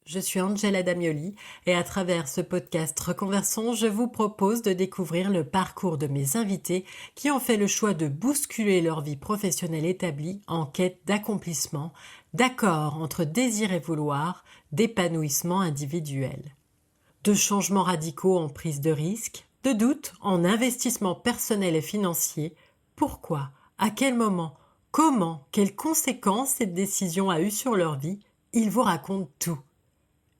Je suis Angela Damioli et à travers ce podcast Reconversion, je vous propose de découvrir le parcours de mes invités qui ont fait le choix de bousculer leur vie professionnelle établie en quête d'accomplissement, d'accord entre désir et vouloir, d'épanouissement individuel. De changements radicaux en prise de risque, de doutes en investissement personnel et financier. Pourquoi? À quel moment? Comment? Quelles conséquences cette décision a eu sur leur vie? Ils vous racontent tout.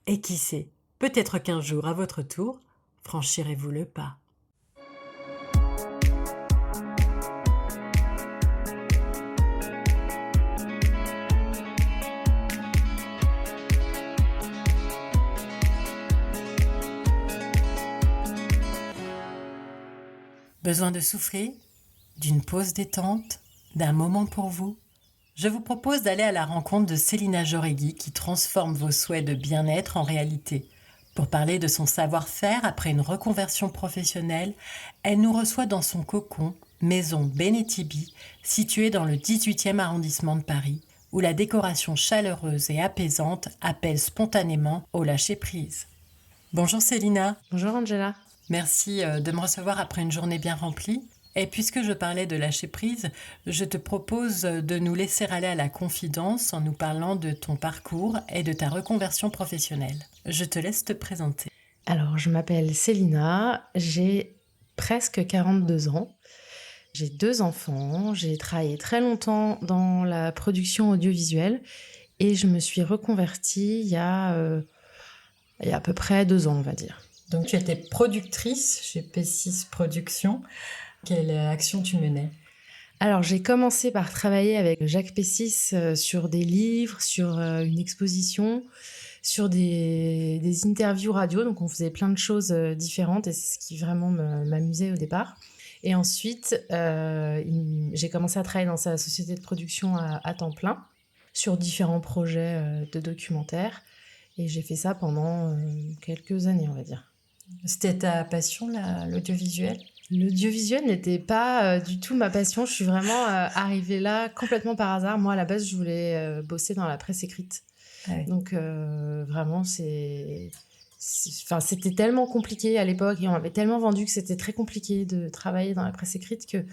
Et qui sait, peut-être qu'un jour, à votre tour, franchirez-vous le pas. Besoin de souffler? D'une pause détente? D'un moment pour vous? Je vous propose d'aller à la rencontre de Célina Jauregui qui transforme vos souhaits de bien-être en réalité. Pour parler de son savoir-faire après une reconversion professionnelle, elle nous reçoit dans son cocon, maison Benetibi, située dans le 18e arrondissement de Paris, où la décoration chaleureuse et apaisante appelle spontanément au lâcher-prise. Bonjour Célina. Bonjour Angela. Merci de me recevoir après une journée bien remplie. Et puisque je parlais de lâcher prise, je te propose de nous laisser aller à la confidence en nous parlant de ton parcours et de ta reconversion professionnelle. Je te laisse te présenter. Alors, je m'appelle Célina, j'ai presque 42 ans. J'ai 2 enfants, j'ai travaillé très longtemps dans la production audiovisuelle et je me suis reconvertie il y a à peu près 2 ans, on va dire. Donc tu étais productrice chez P6 Productions. Quelle action tu menais ? Alors, j'ai commencé par travailler avec Jacques Pessis sur des livres, sur une exposition, sur des interviews radio. Donc, on faisait plein de choses différentes et c'est ce qui vraiment m'amusait au départ. Et ensuite, j'ai commencé à travailler dans sa société de production à temps plein sur différents projets de documentaires. Et j'ai fait ça pendant quelques années, on va dire. C'était ta passion, l'audiovisuel ? L'audiovisuel n'était pas du tout ma passion. Je suis vraiment arrivée là complètement par hasard. Moi, à la base, je voulais bosser dans la presse écrite. Ah oui. Donc, vraiment, c'était tellement compliqué à l'époque et on m'avait tellement vendu que c'était très compliqué de travailler dans la presse écrite que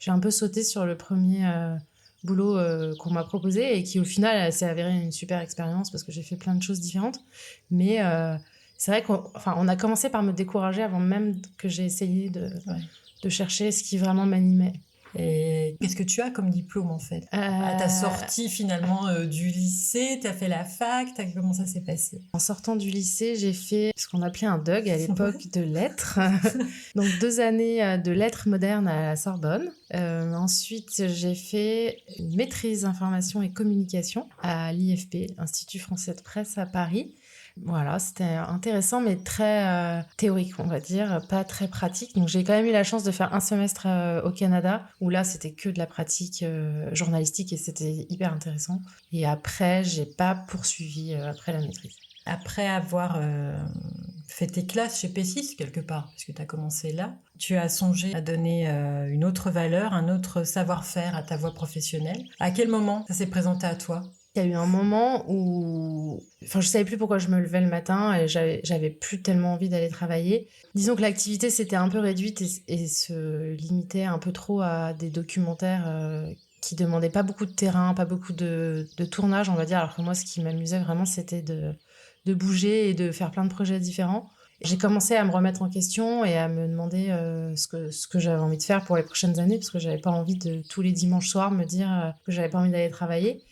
j'ai un peu sauté sur le premier boulot qu'on m'a proposé et qui, au final, s'est avéré une super expérience parce que j'ai fait plein de choses différentes. Mais c'est vrai qu'on a commencé par me décourager avant même que j'ai essayé de chercher ce qui vraiment m'animait. Et qu'est-ce que tu as comme diplôme en fait ? À ta sortie finalement du lycée, tu as fait la fac, comment ça s'est passé ? En sortant du lycée, j'ai fait ce qu'on appelait un DUG à l'époque de lettres. Donc 2 années de lettres modernes à la Sorbonne. Ensuite, j'ai fait une maîtrise information et communication à l'IFP, Institut français de presse à Paris. Voilà, c'était intéressant, mais très théorique, on va dire, pas très pratique. Donc, j'ai quand même eu la chance de faire un semestre au Canada, où là, c'était que de la pratique journalistique et c'était hyper intéressant. Et après, j'ai pas poursuivi après la maîtrise. Après avoir fait tes classes chez P6, quelque part, puisque tu as commencé là, tu as songé à donner une autre valeur, un autre savoir-faire à ta voie professionnelle. À quel moment ça s'est présenté à toi ? Il y a eu un moment où je savais plus pourquoi je me levais le matin et j'avais plus tellement envie d'aller travailler. Disons que l'activité s'était un peu réduite et se limitait un peu trop à des documentaires qui demandaient pas beaucoup de terrain, pas beaucoup de tournage, on va dire. Alors que moi, ce qui m'amusait vraiment, c'était de bouger et de faire plein de projets différents. J'ai commencé à me remettre en question et à me demander ce que j'avais envie de faire pour les prochaines années, parce que j'avais pas envie de tous les dimanches soirs me dire que j'avais pas envie d'aller travailler.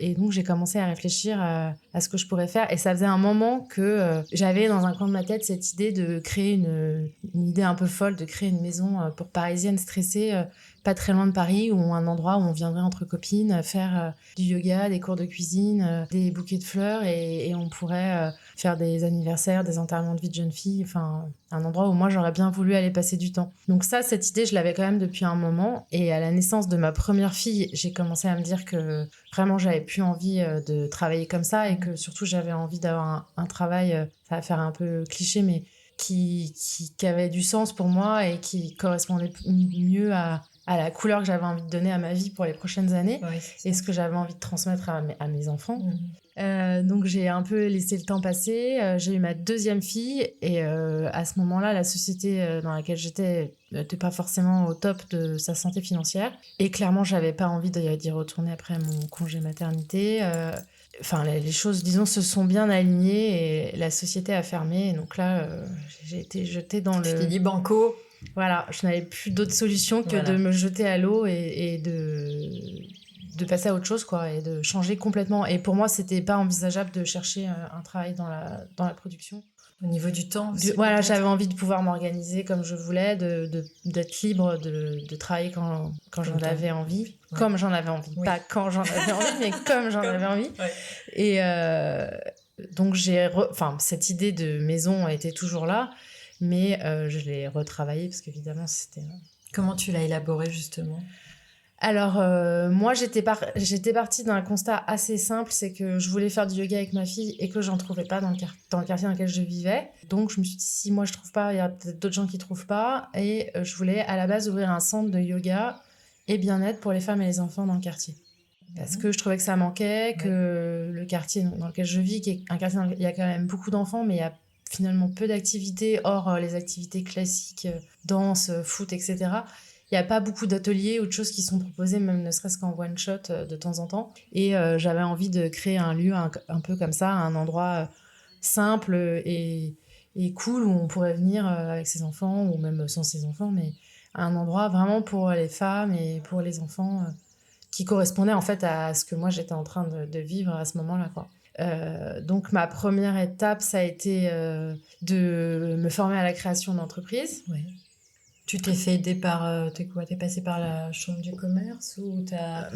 Et donc, j'ai commencé à réfléchir à ce que je pourrais faire. Et ça faisait un moment que j'avais dans un coin de ma tête cette idée de créer une idée un peu folle, de créer une maison pour parisiennes stressées, pas très loin de Paris, ou un endroit où on viendrait entre copines faire du yoga, des cours de cuisine, des bouquets de fleurs, et on pourrait faire des anniversaires, des enterrements de vie de jeunes filles, enfin, un endroit où moi, j'aurais bien voulu aller passer du temps. Donc ça, cette idée, je l'avais quand même depuis un moment. Et à la naissance de ma première fille, j'ai commencé à me dire que vraiment, j'avais plus envie de travailler comme ça et que surtout, j'avais envie d'avoir un travail, ça va faire un peu cliché, mais qui avait du sens pour moi et qui correspondait mieux à la couleur que j'avais envie de donner à ma vie pour les prochaines années et ce que j'avais envie de transmettre à mes enfants. Donc j'ai un peu laissé le temps passer. J'ai eu ma deuxième fille et à ce moment-là, la société dans laquelle j'étais n'était pas forcément au top de sa santé financière. Et clairement, j'avais pas envie d'y retourner après mon congé maternité. Enfin, les choses, disons, se sont bien alignées et la société a fermé. Et donc là, j'ai été jetée dans Tu t'es le... dit banco. Voilà, je n'avais plus d'autre solution que de me jeter à l'eau et de passer à autre chose, quoi, et de changer complètement. Et pour moi, c'était pas envisageable de chercher un travail dans la production. Au niveau du temps aussi, Voilà, j'avais envie de pouvoir m'organiser comme je voulais, d'être libre de travailler quand j'en avais envie. Ouais. Comme j'en avais envie. Oui. Pas quand j'en avais envie, mais comme j'en avais envie. Ouais. Et donc, cette idée de maison était toujours là, mais je l'ai retravaillée parce qu'évidemment, c'était... Comment tu l'as élaboré, justement ? Alors, moi, j'étais partie d'un constat assez simple, c'est que je voulais faire du yoga avec ma fille et que j'en trouvais pas dans le quartier dans lequel je vivais. Donc, je me suis dit, si moi je trouve pas, il y a peut-être d'autres gens qui trouvent pas. Et je voulais à la base ouvrir un centre de yoga et bien-être pour les femmes et les enfants dans le quartier. Parce que je trouvais que ça manquait, que le quartier dans lequel je vis, qui est un quartier dans lequel il y a quand même beaucoup d'enfants, mais il y a finalement peu d'activités, hors les activités classiques, danse, foot, etc. Il n'y a pas beaucoup d'ateliers ou de choses qui sont proposées, même ne serait-ce qu'en one-shot de temps en temps. Et j'avais envie de créer un lieu un peu comme ça, un endroit simple et cool où on pourrait venir avec ses enfants ou même sans ses enfants, mais un endroit vraiment pour les femmes et pour les enfants qui correspondait en fait à ce que moi j'étais en train de vivre à ce moment-là, quoi. Donc ma première étape, ça a été de me former à la création d'entreprise. Ouais. Tu t'es fait aider par... T'es passé par la chambre du commerce ou t'as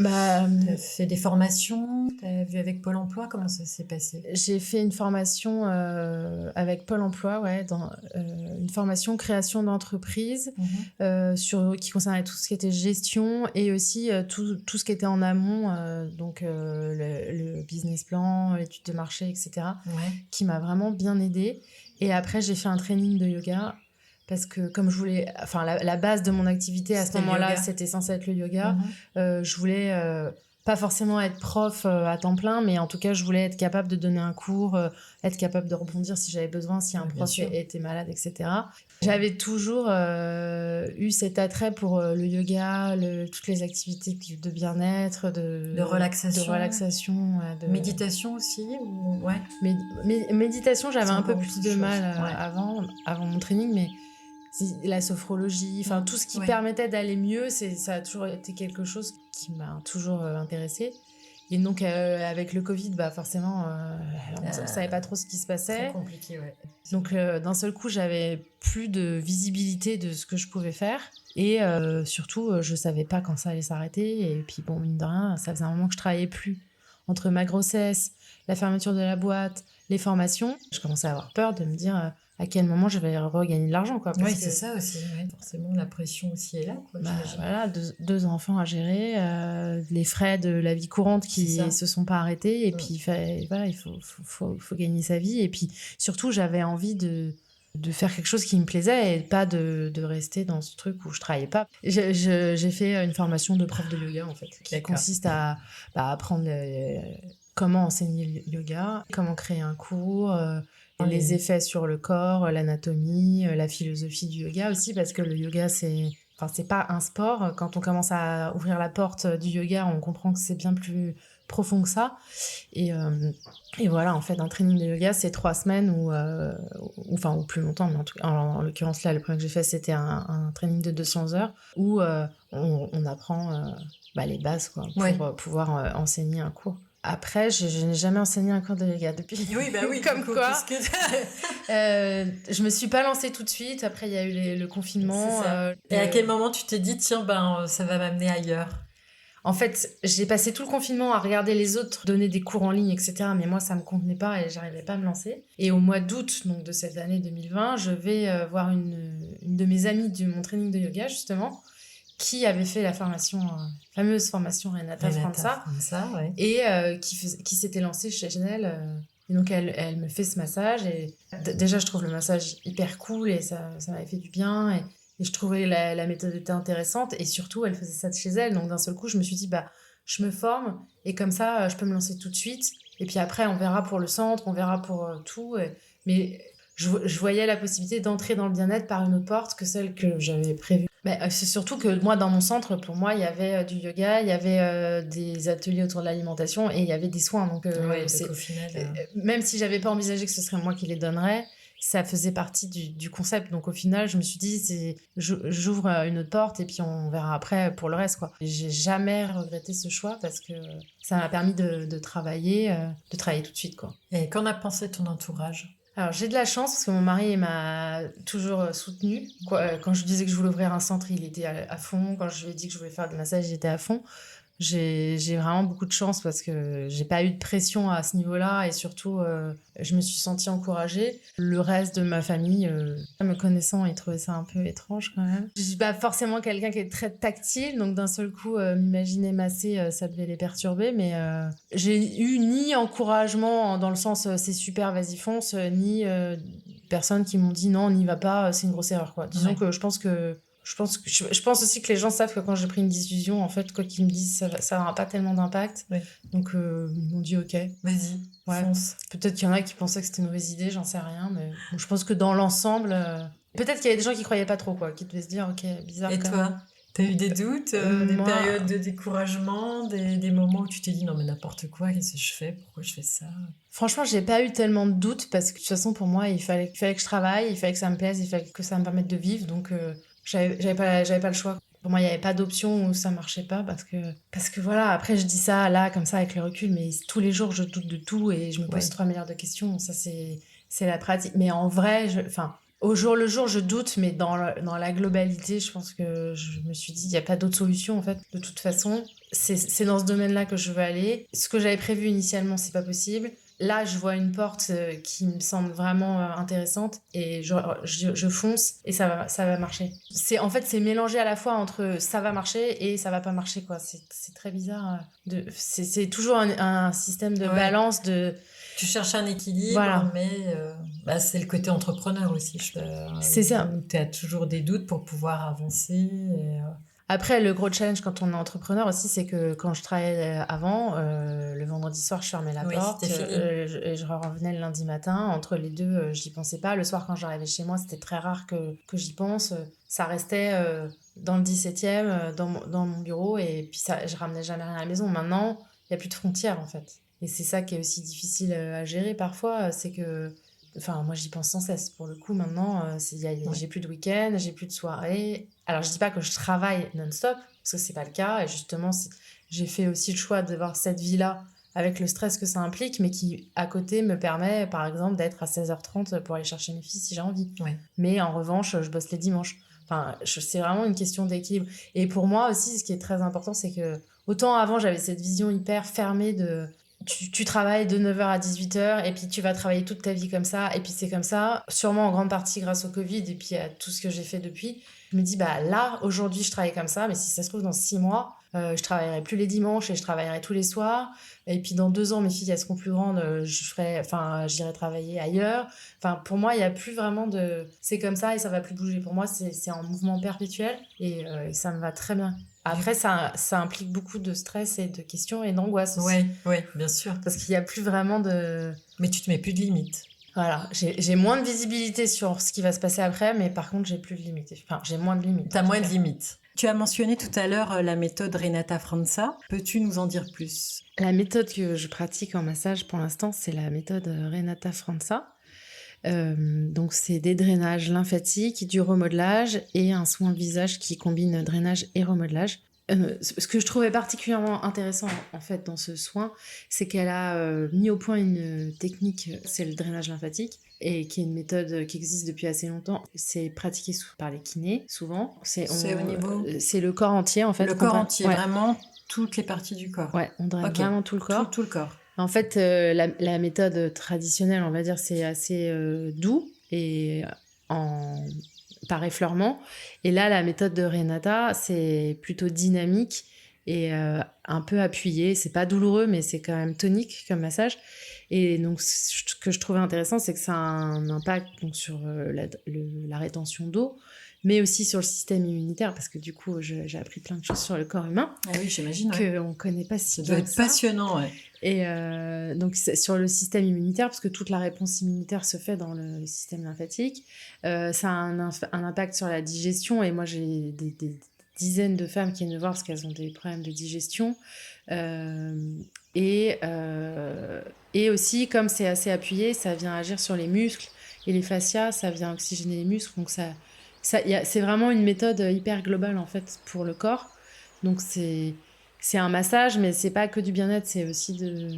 fait des formations? T'as vu avec Pôle emploi? Comment ça s'est passé? J'ai fait une formation avec Pôle emploi, ouais, une formation création d'entreprise qui concernait tout ce qui était gestion et aussi tout ce qui était en amont, donc le business plan, l'étude de marché, etc., qui m'a vraiment bien aidée. Et après, j'ai fait un training de yoga. Parce que comme je voulais... Enfin, la base de mon activité à ce moment-là, c'était censé être le yoga. Je voulais pas forcément être prof à temps plein, mais en tout cas, je voulais être capable de donner un cours, être capable de rebondir si j'avais besoin, si un prof était malade, etc. J'avais toujours eu cet attrait pour le yoga, toutes les activités de bien-être, de relaxation. Méditation aussi ouais. Méditation, j'avais un peu plus de mal avant mon training, mais... la sophrologie, enfin tout ce qui permettait d'aller mieux, ça a toujours été quelque chose qui m'a toujours intéressée. Et donc avec le Covid, forcément, on ne savait pas trop ce qui se passait. Très compliqué, ouais. Donc d'un seul coup, j'avais plus de visibilité de ce que je pouvais faire. Et surtout, je savais pas quand ça allait s'arrêter. Et puis bon, mine de rien, ça faisait un moment que je travaillais plus. Entre ma grossesse, la fermeture de la boîte, les formations, je commençais à avoir peur de me dire... à quel moment je vais regagner de l'argent, quoi. Oui, c'est ça aussi. Ouais. Forcément, la pression aussi est là, quoi. Voilà, deux enfants à gérer, les frais de la vie courante qui se sont pas arrêtés, et puis voilà, il faut gagner sa vie. Et puis surtout, j'avais envie de faire quelque chose qui me plaisait et pas de rester dans ce truc où je travaillais pas. J'ai fait une formation de prof de yoga, en fait, qui consiste à apprendre comment enseigner le yoga, comment créer un cours... les effets sur le corps, l'anatomie, la philosophie du yoga aussi, parce que le yoga, c'est pas un sport. Quand on commence à ouvrir la porte du yoga, on comprend que c'est bien plus profond que ça. Et voilà, en fait, un training de yoga, c'est 3 semaines ou plus longtemps, mais en l'occurrence, là, le premier que j'ai fait, c'était un training de 200 heures où on apprend les bases, quoi, pour pouvoir enseigner un cours. Après, je n'ai jamais enseigné un cours de yoga depuis. Oui, comme quoi. Je me suis pas lancée tout de suite. Après, il y a eu le confinement. Et à quel moment tu t'es dit, tiens, ça va m'amener ailleurs? En fait, j'ai passé tout le confinement à regarder les autres donner des cours en ligne, etc. Mais moi, ça me convenait pas et j'arrivais pas à me lancer. Et au mois d'août, donc de cette année 2020, je vais voir une de mes amies de mon training de yoga, justement, qui avait fait la fameuse formation Renata Franza, et qui s'était lancée chez elle. Et donc, elle me fait ce massage. Et déjà, je trouve le massage hyper cool et ça m'avait fait du bien. Et je trouvais la méthode était intéressante. Et surtout, elle faisait ça de chez elle. Donc, d'un seul coup, je me suis dit, je me forme. Et comme ça, je peux me lancer tout de suite. Et puis après, on verra pour le centre, on verra pour tout. Mais je voyais la possibilité d'entrer dans le bien-être par une autre porte que celle que j'avais prévue. Mais c'est surtout que moi, dans mon centre, pour moi, il y avait du yoga, il y avait des ateliers autour de l'alimentation et il y avait des soins. Donc, au final... même si j'avais pas envisagé que ce serait moi qui les donnerais, ça faisait partie du concept. Donc, au final, je me suis dit, j'ouvre une autre porte et puis on verra après pour le reste, quoi. J'ai jamais regretté ce choix parce que ça m'a permis de travailler tout de suite, quoi. Et qu'en a pensé ton entourage? Alors, j'ai de la chance parce que mon mari il m'a toujours soutenue. Quand je lui disais que je voulais ouvrir un centre, il était à fond. Quand je lui ai dit que je voulais faire du massage, il était à fond. J'ai vraiment beaucoup de chance parce que j'ai pas eu de pression à ce niveau-là et surtout, je me suis sentie encouragée. Le reste de ma famille, me connaissant, ils trouvaient ça un peu étrange quand même. Je suis pas forcément quelqu'un qui est très tactile, donc d'un seul coup, m'imaginer masser, ça devait les perturber, mais j'ai eu ni encouragement dans le sens c'est super, vas-y fonce, ni personnes qui m'ont dit non, n'y va pas, c'est une grosse erreur, quoi. Disons que je pense aussi que les gens savent que quand j'ai pris une décision, en fait, quoi qu'ils me disent, ça n'aura pas tellement d'impact. Oui. Donc, ils m'ont dit OK. Vas-y, fonce. Peut-être qu'il y en a qui pensaient que c'était une mauvaise idée, j'en sais rien. Mais bon, je pense que dans l'ensemble, peut-être qu'il y avait des gens qui croyaient pas trop, quoi, qui devaient se dire OK, bizarre. Et quand toi, même. t'as eu des doutes, des moi- périodes de découragement, des moments où tu t'es dit non mais n'importe quoi, qu'est-ce que je fais? Pourquoi je fais ça? Franchement, j'ai pas eu tellement de doutes parce que de toute façon, pour moi, il fallait que je travaille, il fallait que ça me plaise, il fallait que ça me permette de vivre. Donc, j'avais pas le choix. Pour moi, il n'y avait pas d'option où ça marchait pas parce que voilà, après, je dis ça là, comme ça, avec le recul, mais tous les jours, je doute de tout et je me pose 3 milliards de questions. Ça, c'est la pratique. Mais en vrai, au jour le jour, je doute, mais dans la globalité, je pense que je me suis dit, il n'y a pas d'autre solution, en fait. De toute façon, c'est dans ce domaine-là que je veux aller. Ce que j'avais prévu initialement, c'est pas possible. Là, je vois une porte qui me semble vraiment intéressante et je fonce et ça va marcher. En fait, c'est mélangé à la fois entre ça va marcher et ça va pas marcher, quoi. C'est très bizarre. C'est toujours un système de balance de... Tu cherches un équilibre, Voilà. mais c'est le côté entrepreneur aussi. C'est ça. Tu as toujours des doutes pour pouvoir avancer. Après, le gros challenge quand on est entrepreneur aussi, c'est que quand je travaillais avant, le vendredi soir, je fermais la porte et je revenais le lundi matin. Entre les deux, j'y pensais pas. Le soir, quand j'arrivais chez moi, c'était très rare que j'y pense. Ça restait dans le 17e, dans mon bureau, et puis ça, je ramenais jamais rien à la maison. Maintenant, il n'y a plus de frontières, en fait. Et c'est ça qui est aussi difficile à gérer parfois, c'est que... Enfin, moi, j'y pense sans cesse. Pour le coup, maintenant, j'ai plus de week-end, j'ai plus de soirée. Alors, je dis pas que je travaille non-stop, parce que c'est pas le cas. Et justement, j'ai fait aussi le choix d'avoir cette vie-là avec le stress que ça implique, mais qui, à côté, me permet, par exemple, d'être à 16h30 pour aller chercher mes filles si j'ai envie. Ouais. Mais en revanche, je bosse les dimanches. Enfin, c'est vraiment une question d'équilibre. Et pour moi aussi, ce qui est très important, c'est que autant avant, j'avais cette vision hyper fermée de... Tu travailles de 9h à 18h et puis tu vas travailler toute ta vie comme ça et puis c'est comme ça, sûrement en grande partie grâce au Covid et puis à tout ce que j'ai fait depuis. Je me dis, bah là, aujourd'hui, je travaille comme ça, mais si ça se trouve, dans 6 mois, je travaillerai plus les dimanches et je travaillerai tous les soirs. Et puis dans 2 ans, mes filles, elles seront plus grandes, j'irai travailler ailleurs. Enfin, pour moi, il n'y a plus vraiment de... C'est comme ça et ça va plus bouger. Pour moi, c'est en mouvement perpétuel et ça me va très bien. Après, ça implique beaucoup de stress et de questions et d'angoisse aussi. Oui, bien sûr. Parce qu'il n'y a plus vraiment de... Mais tu te mets plus de limites. Voilà, j'ai moins de visibilité sur ce qui va se passer après, mais par contre, j'ai plus de limites. Enfin, j'ai moins de limites. T'as moins de limites. Tu as mentionné tout à l'heure la méthode Renata Franza. Peux-tu nous en dire plus? La méthode que je pratique en massage pour l'instant, c'est la méthode Renata Franza. Donc, c'est des drainages lymphatiques, du remodelage et un soin de visage qui combine drainage et remodelage. Ce que je trouvais particulièrement intéressant en fait dans ce soin, c'est qu'elle a mis au point une technique, c'est le drainage lymphatique, et qui est une méthode qui existe depuis assez longtemps. C'est pratiqué par les kinés, souvent. C'est au niveau... C'est le corps entier, en fait. Le corps entier, vraiment toutes les parties du corps. Ouais, on draine vraiment tout le corps. Tout le corps. En fait, la méthode traditionnelle, on va dire, c'est assez doux et par effleurement. Et là, la méthode de Renata, c'est plutôt dynamique et un peu appuyé. C'est pas douloureux, mais c'est quand même tonique comme massage. Et donc, ce que je trouvais intéressant, c'est que ça a un impact donc, sur la rétention d'eau, mais aussi sur le système immunitaire, parce que du coup, j'ai appris plein de choses sur le corps humain Ah oui, j'imagine. qu'on ne connaît pas si Ça bien doit que être ça. passionnant, ouais. Et donc, c'est sur le système immunitaire, parce que toute la réponse immunitaire se fait dans le système lymphatique. Ça a un impact sur la digestion. Et moi, j'ai des dizaines de femmes qui viennent me voir parce qu'elles ont des problèmes de digestion. Et aussi, comme c'est assez appuyé, ça vient agir sur les muscles et les fascias. Ça vient oxygéner les muscles. Donc, c'est vraiment une méthode hyper globale, en fait, pour le corps. Donc, c'est un massage, mais c'est pas que du bien-être, c'est aussi de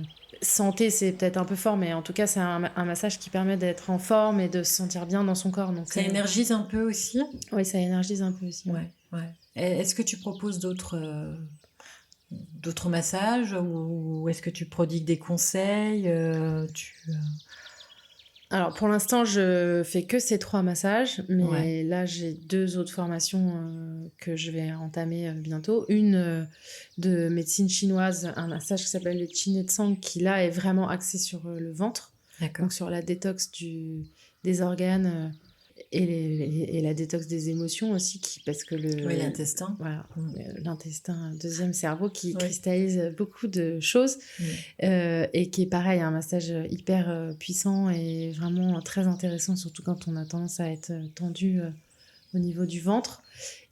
santé, c'est peut-être un peu fort, mais en tout cas, c'est un massage qui permet d'être en forme et de se sentir bien dans son corps. Donc, Ça énergise un peu aussi. oui, ça énergise un peu aussi. Ouais. Est-ce que tu proposes d'autres massages ou est-ce que tu prodigues des conseils Alors, pour l'instant, je fais que ces 3 massages, mais Ouais. là, j'ai 2 autres formations que je vais entamer bientôt. Une de médecine chinoise, un massage qui s'appelle le Qin et Tsang, qui là est vraiment axé sur le ventre, D'accord. donc sur la détox des organes et la détox des émotions aussi, parce que Oui, l'intestin. voilà, l'intestin, deuxième cerveau, qui Oui. cristallise beaucoup de choses. Et qui est pareil, un massage hyper puissant et vraiment très intéressant, surtout quand on a tendance à être tendu au niveau du ventre.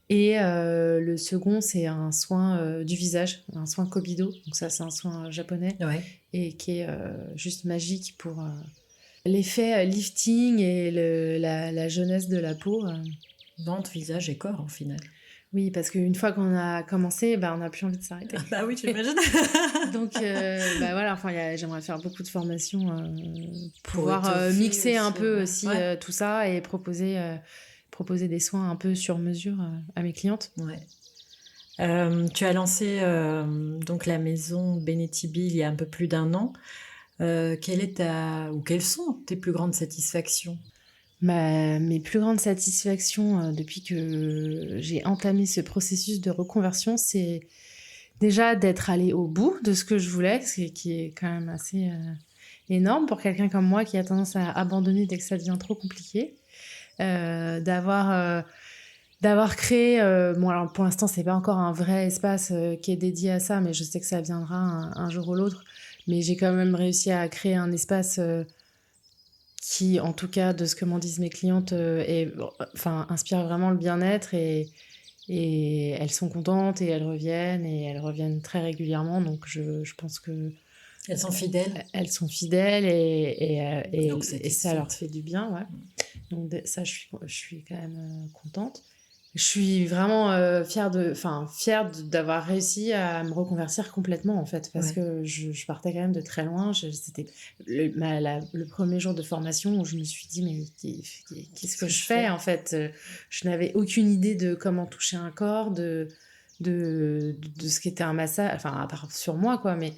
Et le second, c'est un soin du visage, un soin Kobido. Donc ça, c'est un soin japonais Ouais. et qui est juste magique pour l'effet lifting et la jeunesse de la peau. Ventre, visage et corps, en final. Oui, parce qu'une fois qu'on a commencé, on n'a plus envie de s'arrêter. Bah oui, j'imagine. Donc, voilà, enfin, j'aimerais faire beaucoup de formations, pouvoir étoffer mixer un aussi, peu ouais. aussi Ouais. tout ça et proposer des soins un peu sur mesure à mes clientes. Ouais. Tu as lancé donc la maison Benetibi il y a un peu plus d'1 an. Quelles sont tes plus grandes satisfactions? Mes plus grandes satisfactions depuis que j'ai entamé ce processus de reconversion, c'est déjà d'être allée au bout de ce que je voulais, qui est quand même assez énorme pour quelqu'un comme moi qui a tendance à abandonner dès que ça devient trop compliqué. D'avoir créé, bon alors pour l'instant c'est pas encore un vrai espace qui est dédié à ça, mais je sais que ça viendra un jour ou l'autre. Mais j'ai quand même réussi à créer un espace qui, en tout cas de ce que m'en disent mes clientes, inspire vraiment le bien-être et elles sont contentes et elles reviennent très régulièrement. Donc je pense que Elles sont fidèles. elles sont fidèles Donc et ça leur satisfaites. fait du bien, ouais. Donc ça, je suis quand même contente. Je suis vraiment fière d'avoir réussi à me reconvertir complètement, en fait, parce Ouais. que je partais quand même de très loin. C'était le premier jour de formation où je me suis dit, mais qu'est-ce que je fais, en fait? Je n'avais aucune idée de comment toucher un corps, de ce qu'était un massage, enfin, à part sur moi, quoi, mais...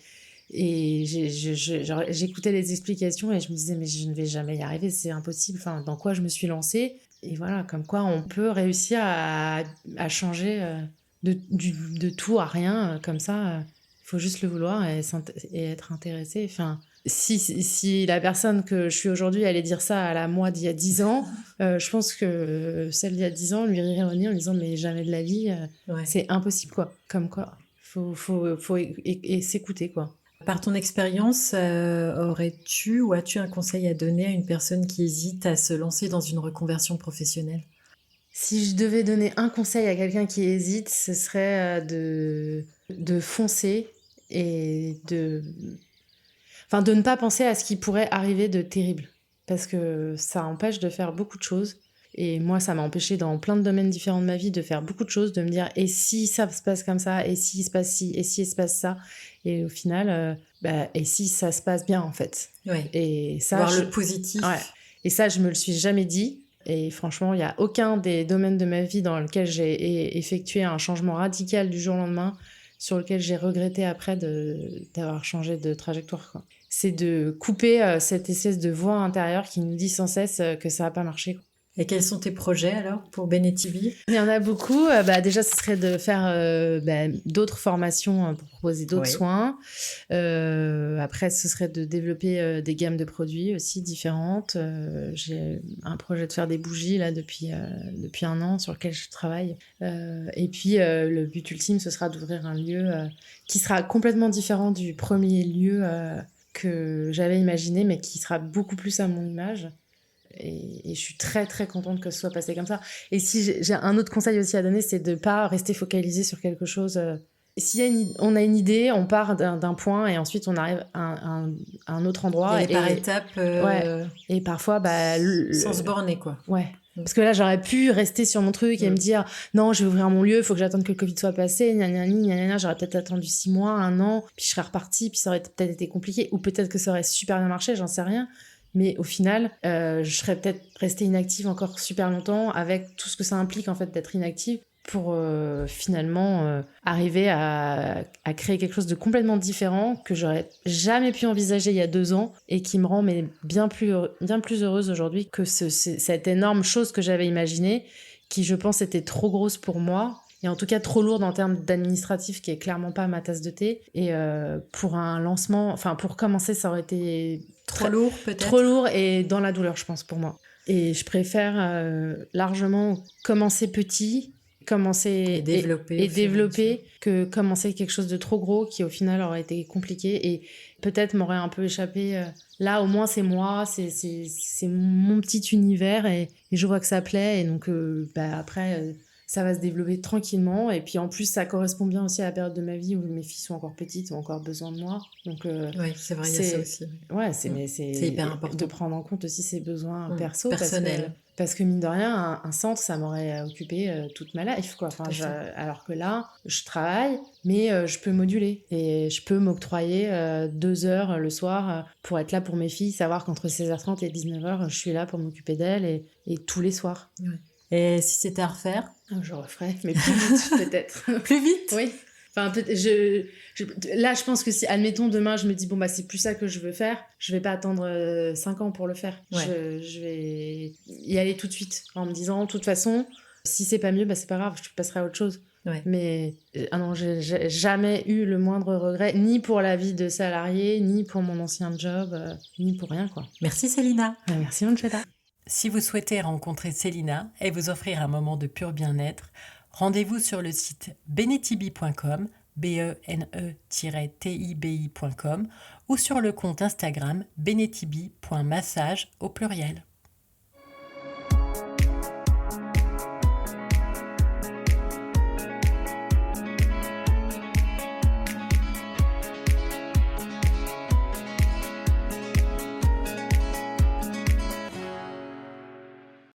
Et j'écoutais les explications et je me disais, mais je ne vais jamais y arriver, c'est impossible. Enfin, dans quoi je me suis lancée? Et voilà, comme quoi on peut réussir à changer de tout à rien, comme ça. Il faut juste le vouloir et être intéressé. Enfin, si la personne que je suis aujourd'hui allait dire ça à la moi d'il y a 10 ans, je pense que celle d'il y a 10 ans lui rirait au nez en disant, mais jamais de la vie, Ouais. c'est impossible, quoi. Comme quoi, faut s'écouter, quoi. Par ton expérience, aurais-tu ou as-tu un conseil à donner à une personne qui hésite à se lancer dans une reconversion professionnelle? Si je devais donner un conseil à quelqu'un qui hésite, ce serait de foncer et de ne pas penser à ce qui pourrait arriver de terrible. Parce que ça empêche de faire beaucoup de choses. Et moi, ça m'a empêché dans plein de domaines différents de ma vie de faire beaucoup de choses, de me dire, et si ça se passe comme ça, et si il se passe ci, et si il se passe ça. Et au final, et si ça se passe bien, en fait. Ouais. Et ça, Voir le positif. Ouais. Et ça, je me le suis jamais dit. Et franchement, il n'y a aucun des domaines de ma vie dans lequel j'ai effectué un changement radical du jour au lendemain, sur lequel j'ai regretté après d'avoir changé de trajectoire, quoi. C'est de couper cette espèce de voix intérieure qui nous dit sans cesse que ça n'a pas marché, quoi. Et quels sont tes projets alors pour Benetibi? Il y en a beaucoup. Déjà, ce serait de faire d'autres formations pour proposer d'autres Oui. soins. Après, ce serait de développer des gammes de produits aussi différentes. J'ai un projet de faire des bougies là depuis 1 an sur lequel je travaille. Et puis, le but ultime, ce sera d'ouvrir un lieu qui sera complètement différent du premier lieu que j'avais imaginé, mais qui sera beaucoup plus à mon image. Et je suis très très contente que ce soit passé comme ça. Et si j'ai un autre conseil aussi à donner, c'est de ne pas rester focalisé sur quelque chose. Si on a une idée, on part d'un point et ensuite on arrive à un autre endroit. Y aller par étapes. Ouais. Et parfois, Sans se borner, quoi. Ouais. Parce que là, j'aurais pu rester sur mon truc et me dire non, je vais ouvrir mon lieu, il faut que j'attende que le Covid soit passé, j'aurais peut-être attendu 6 mois, 1 an, puis je serais repartie, puis ça aurait peut-être été compliqué, ou peut-être que ça aurait super bien marché, j'en sais rien. Mais au final, je serais peut-être restée inactive encore super longtemps avec tout ce que ça implique en fait d'être inactive pour finalement arriver à créer quelque chose de complètement différent que j'aurais jamais pu envisager il y a 2 ans et qui me rend bien plus heureuse aujourd'hui que cette énorme chose que j'avais imaginée qui, je pense, était trop grosse pour moi. Et en tout cas trop lourde en termes d'administratif, qui est clairement pas ma tasse de thé. Et pour un lancement, enfin pour commencer, ça aurait été trop lourd peut-être. Trop lourd et dans la douleur, je pense, pour moi. Et je préfère largement commencer petit, commencer et développer que commencer quelque chose de trop gros qui au final aurait été compliqué et peut-être m'aurait un peu échappé. Là, au moins, c'est moi, c'est mon petit univers et je vois que ça plaît. Et donc, après, ça va se développer tranquillement. Et puis, en plus, ça correspond bien aussi à la période de ma vie où mes filles sont encore petites, ont encore besoin de moi. Donc, oui, c'est vrai, il y a ça aussi. Ouais, c'est hyper important. de prendre en compte aussi ses besoins personnels. Parce que mine de rien, un centre, ça m'aurait occupé toute ma life, quoi. Enfin, alors que là, je travaille, mais je peux moduler. Et je peux m'octroyer 2 heures le soir pour être là pour mes filles, savoir qu'entre 16h30 et 19h, je suis là pour m'occuper d'elles et tous les soirs. Ouais. Et si c'était à refaire? Je referais, mais plus vite, peut-être. Plus vite? Oui. Enfin, là, je pense que si, admettons, demain, je me dis, bon, c'est plus ça que je veux faire, je vais pas attendre 5 ans pour le faire. Ouais. Je vais y aller tout de suite, en me disant, de toute façon, si c'est pas mieux, c'est pas grave, je passerai à autre chose. Ouais. Mais non, j'ai jamais eu le moindre regret, ni pour la vie de salarié, ni pour mon ancien job, ni pour rien, quoi. Merci Célina. Merci Angela. Si vous souhaitez rencontrer Célina et vous offrir un moment de pur bien-être, rendez-vous sur le site benetibi.com, bene-tibi.com ou sur le compte Instagram benetibi.massage au pluriel.